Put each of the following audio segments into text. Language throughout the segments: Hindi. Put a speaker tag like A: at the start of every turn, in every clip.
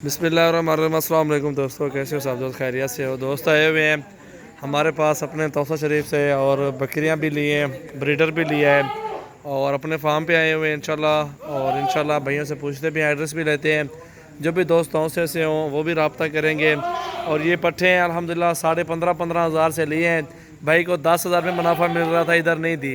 A: बिस्मिल्लाहिर्रहमानिर्रहीम। अस्सलाम वालेकुम दोस्तों, कैसे हो सब? दोस्त खैरियत से हो? दोस्त आए हुए हैं हमारे पास अपने तोसा शरीफ से और बकरियां भी लिए हैं, ब्रीडर भी लिया है और अपने फार्म पे आए हुए हैं इंशाल्लाह। और इंशाल्लाह भैया से पूछते भी हैं, एड्रेस भी लेते हैं। जो भी दोस्त तोसे से हों वो भी रब्ता करेंगे। और ये पट्ठे हैं अल्हम्दुलिल्लाह 15,500 हज़ार से लिए हैं। भाई को 10,000 में मुनाफा मिल रहा था, इधर नहीं दी।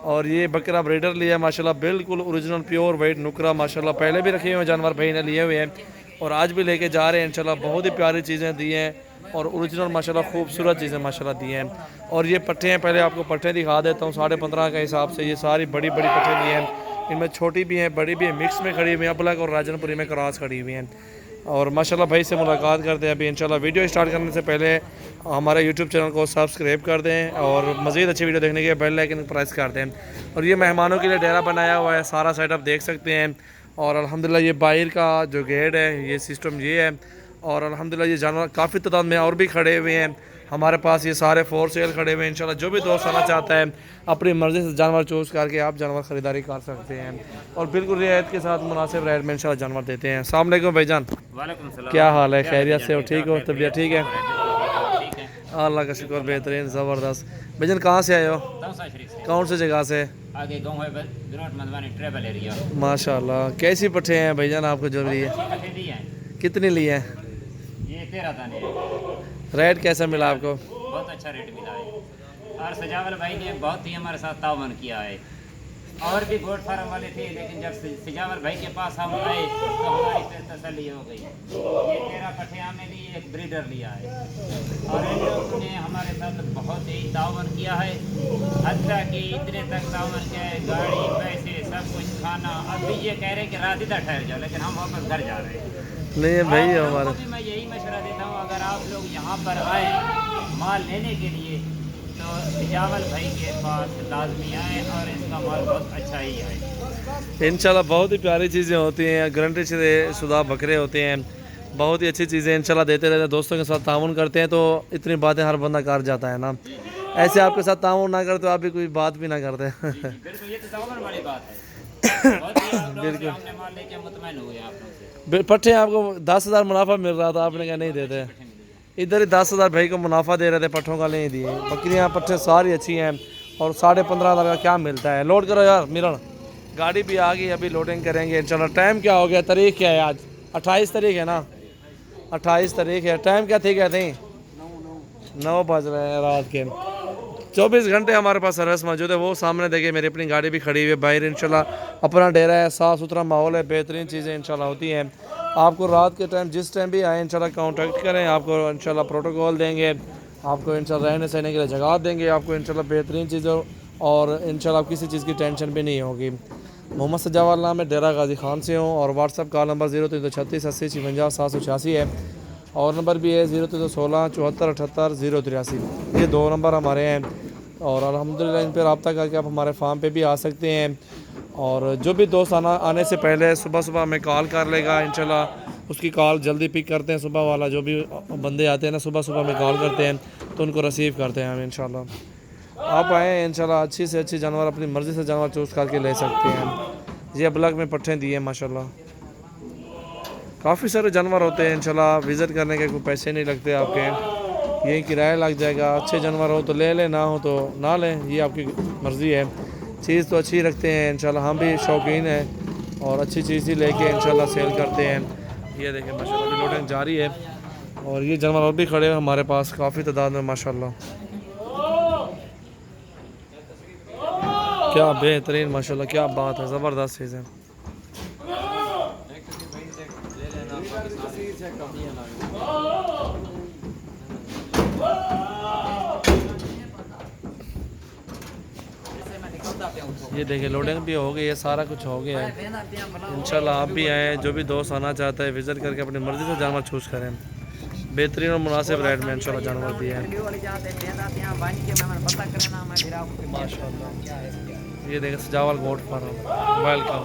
A: और ये बकरा ब्रीडर लिया माशाल्लाह, बिल्कुल ओरिजिनल प्योर वाइट नुकरा माशाल्लाह। पहले भी रखे हुए जानवर भाई ने लिए हुए हैं और आज भी लेके जा रहे हैं इंशाल्लाह। बहुत ही प्यारी चीज़ें दी हैं और ओरिजिनल माशाल्लाह खूबसूरत चीज़ें माशाल्लाह दी हैं। और ये पट्ठे हैं, पहले आपको पट्ठे दिखा देता हूँ। 15.5 के हिसाब से ये सारी बड़ी बड़ी पट्ठे दी हैं। इनमें छोटी भी हैं, बड़ी भी हैं, मिक्स में खड़ी हुई हैं, अबलग और राजनपुरी में क्रॉस खड़ी हुई हैं। और माशाल्लाह भाई से मुलाकात करते हैं अभी इंशाल्लाह। वीडियो स्टार्ट करने से पहले हमारे यूट्यूब चैनल को सब्सक्राइब कर दें और मज़ीद अच्छी वीडियो देखने के लिए बेल आइकन प्रेस कर दें। और ये मेहमानों के लिए डेरा बनाया हुआ है, सारा सेटअप देख सकते हैं। और अल्हम्दुलिल्लाह ये बाहर का जो गेट है, ये सिस्टम ये है। और अल्हम्दुलिल्लाह ये जानवर काफ़ी तादाद में और भी खड़े हुए हैं हमारे पास। ये सारे फॉर सेल खड़े हुए हैं इंशाल्लाह। जो भी दोस्त आना चाहता है अपनी मर्ज़ी से जानवर चूज़ करके आप जानवर ख़रीदारी कर सकते हैं और बिल्कुल रियायत के साथ मुनासिब रेट में इंशाल्लाह जानवर देते हैं। अस्सलाम वालेकुम भाईजान, क्या हाल है? खैरियत से हो? ठीक हो? तबीयत ठीक है? अल्लाह का शुक्र, बेहतरीन, ज़बरदस्त। भाईजान कहाँ से आए हो? कौन सी जगह से?
B: आगे गाँव है मधुबनी ट्रैवल एरिया।
A: माशाल्लाह, कैसी पट्ठे हैं भाईजान आपको जो लिए? कितनी ली है?
B: ये 13 दाने हैं।
A: रेट कैसा मिला आपको?
B: बहुत अच्छा रेट मिला है और सजावल भाई ने बहुत ही हमारे साथ तावन किया है। और भी गोट फार्म वाले थे, लेकिन जब सजावल भाई के पास हम आए तो हमारी फिर तसल्ली हो गई। ये 13 पट्ठे हमने लिए, एक ब्रीडर लिया है और इन लोगों ने हमारे साथ बहुत ही तावन किया है। हत्या कि इतने तक तावन किया है, गाड़ी, पैसे, सब कुछ, खाना। अभी ये कह रहे हैं कि रात इधर ठहर जाओ, लेकिन हम वापस घर जा रहे हैं।
A: नहीं भाई हमारा
B: भी मैं यही मशवरा देता हूँ, अगर आप लोग यहाँ पर आए माल लेने के लिए तो सजावल भाई के पास लाजमी आए और इसका माल बहुत अच्छा ही आए
A: इंशाल्लाह। बहुत ही प्यारी चीज़ें होती हैं, गारंटी से शुदा बकरे होते हैं, बहुत ही अच्छी चीज़ें इंशाल्लाह देते रहते हैं। दोस्तों के साथ ताउन करते हैं तो इतनी बातें हर बंदा कर जाता है ना। ऐसे आपके साथ ताउन ना करते तो आप भी कोई बात भी ना करते।
B: बिल्कुल, ये तो ताउन वाली बात है। बिल्कुल, हमने माल लेके मुतमईन हुए आप लोग से।
A: पट्ठे आपको 10,000 मुनाफा मिल रहा था, आपने क्या नहीं देते? इधर ही 10,000 भाई को मुनाफा दे रहे थे, पट्ठों का नहीं दिए। बकरियां पट्ठे सारी अच्छी हैं और 15,500 का क्या मिलता है। लोड करो यार मिरण, गाड़ी भी आ गई, अभी लोडिंग करेंगे इंशाल्लाह। टाइम क्या हो गया? तारीख क्या है आज? 28 तारीख है ना? 28 तारीख है। टाइम क्या थी? क्या थी? 9 बज रहे हैं रात के। 24 घंटे हमारे पास सर्विस मौजूद है। वो सामने देखिए मेरी अपनी गाड़ी भी खड़ी हुई है बाहर इंशाल्लाह। अपना डेरा है, साफ़ सुथरा माहौल है, बेहतरीन चीज़ें इंशाल्लाह होती हैं। आपको रात के टाइम जिस टाइम भी आए इंशाल्लाह कांटेक्ट करें, आपको इंशाल्लाह प्रोटोकॉल देंगे, आपको इंशाल्लाह रहने सहने के लिए जगह देंगे, आपको इंशाल्लाह बेहतरीन चीज़ों और इंशाल्लाह किसी चीज़ की टेंशन भी नहीं होगी। मोहम्मद सजावाल नाम है, डेरा गाजी खान से हूँ और व्हाट्सअप कॉल नंबर 0336 80 56 786 है और नंबर भी है 0316 74 78 083। ये 2 नंबर हमारे हैं और अल्हम्दुलिल्लाह इन पर रब्ता करके आप हमारे फार्म पे भी आ सकते हैं। और जो भी दोस्त आने से पहले सुबह हमें कॉल कर लेगा इंशाल्लाह, उसकी कॉल जल्दी पिक करते हैं। सुबह वाला जो भी बंदे आते हैं ना, सुबह हमें कॉल करते हैं तो उनको रिसीव करते हैं हम इंशाल्लाह। आप आएँ इंशाल्लाह, अच्छी से अच्छी जानवर अपनी मर्ज़ी से जानवर चूज़ करके ले सकते हैं। ये अबलग में पट्ठे दिए माशाल्लाह, काफ़ी सारे जानवर होते हैं इंशाल्लाह। विज़िट करने के कोई पैसे नहीं लगते आपके, यही किराया लग जाएगा। अच्छे जानवर हो तो ले लें, ना हो तो ना लें, ये आपकी मर्ज़ी है। चीज़ तो अच्छी रखते हैं इंशाल्लाह, हम भी शौकीन हैं और अच्छी चीज़ ही लेके इंशाल्लाह सेल करते हैं। ये देखें माशाल्लाह अभी लोडिंग जारी है और ये जानवर और भी खड़े हैं हमारे पास काफ़ी तादाद में माशाल्लाह। क्या बेहतरीन माशाल्लाह, क्या बात है, ज़बरदस्त चीज़ है। ये देखिए लोडिंग भी हो गई है, सारा कुछ हो गया है इंशाल्लाह। आप भी आएँ, जो भी दोस्त आना चाहता है विज़िट करके अपनी मर्ज़ी से जानवर चूज़ करें। बेहतरीन और मुनासिब रेट में इंशाल्लाह जानवर दिए हैं माशाल्लाह। ये देखिए सजावल गोट फार्म, वेलकम।